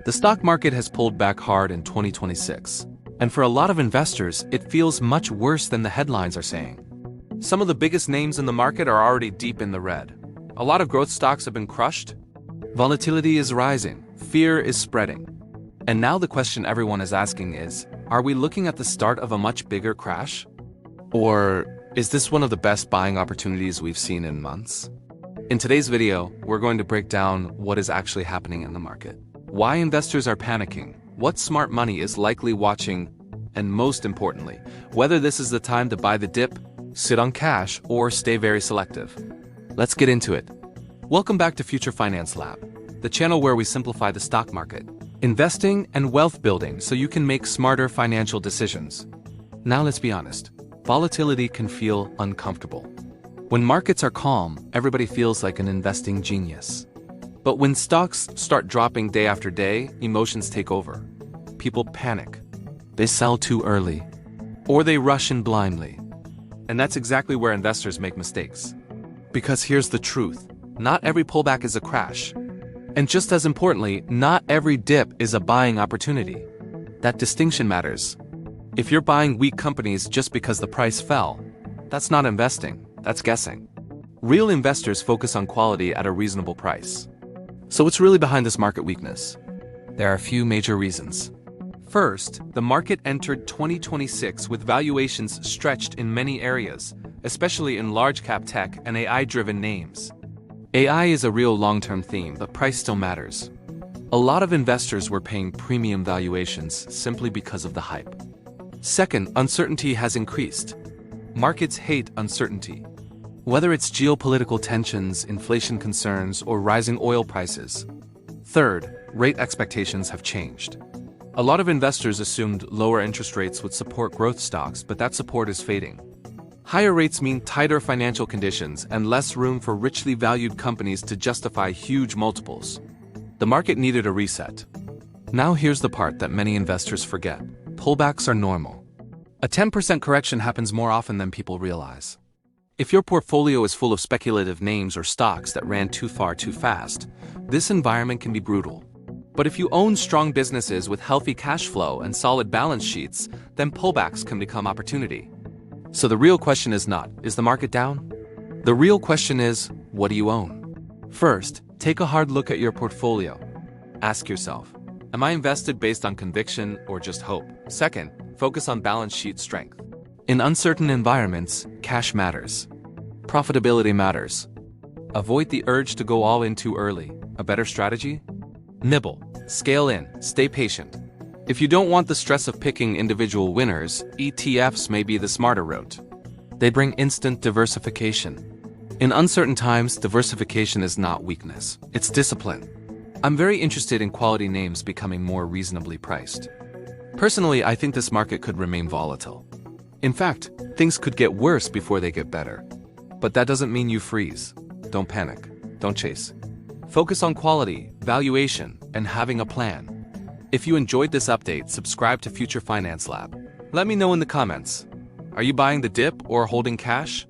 The stock market has pulled back hard in 2026, and for a lot of investors, it feels much worse than the headlines are saying. Some of the biggest names in the market are already deep in the red. A lot of growth stocks have been crushed. Volatility is rising, fear is spreading. And now the question everyone is asking is, are we looking at the start of a much bigger crash? Or is this one of the best buying opportunities we've seen in months? In today's video, we're going to break down what is actually happening in the market, why investors are panicking, what smart money is likely watching, and most importantly, whether this is the time to buy the dip, sit on cash, or stay very selective. Let's get into it. Welcome back to Future Finance Lab, the channel where we simplify the stock market, investing, and wealth building so you can make smarter financial decisions. Now let's be honest, volatility can feel uncomfortable. When markets are calm, everybody feels like an investing genius. But when stocks start dropping day after day, emotions take over. People panic. They sell too early. Or they rush in blindly. And that's exactly where investors make mistakes. Because here's the truth. Not every pullback is a crash. And just as importantly, not every dip is a buying opportunity. That distinction matters. If you're buying weak companies just because the price fell, that's not investing, that's guessing. Real investors focus on quality at a reasonable price. So what's really behind this market weakness? There are a few major reasons. First, the market entered 2026 with valuations stretched in many areas, especially in large-cap tech and AI-driven names. AI is a real long-term theme, but price still matters. A lot of investors were paying premium valuations simply because of the hype. Second, uncertainty has increased. Markets hate uncertainty. Whether it's geopolitical tensions, inflation concerns, or rising oil prices. Third, rate expectations have changed. A lot of investors assumed lower interest rates would support growth stocks, but that support is fading. Higher rates mean tighter financial conditions and less room for richly valued companies to justify huge multiples. The market needed a reset. Now here's the part that many investors forget. Pullbacks are normal. A 10% correction happens more often than people realize. If your portfolio is full of speculative names or stocks that ran too far too fast, this environment can be brutal. But if you own strong businesses with healthy cash flow and solid balance sheets, then pullbacks can become opportunity. So the real question is not, is the market down? The real question is, what do you own? First, take a hard look at your portfolio. Ask yourself, am I invested based on conviction or just hope? Second, focus on balance sheet strength. In uncertain environments, cash matters. Profitability matters. Avoid the urge to go all in too early. A better strategy? Nibble, scale in, stay patient. If you don't want the stress of picking individual winners, ETFs may be the smarter route. They bring instant diversification. In uncertain times, diversification is not weakness, it's discipline. I'm very interested in quality names becoming more reasonably priced. Personally, I think this market could remain volatile. In fact, things could get worse before they get better. But that doesn't mean you freeze. Don't panic. Don't chase. Focus on quality, valuation, and having a plan. If you enjoyed this update, subscribe to Future Finance Lab. Let me know in the comments. Are you buying the dip or holding cash?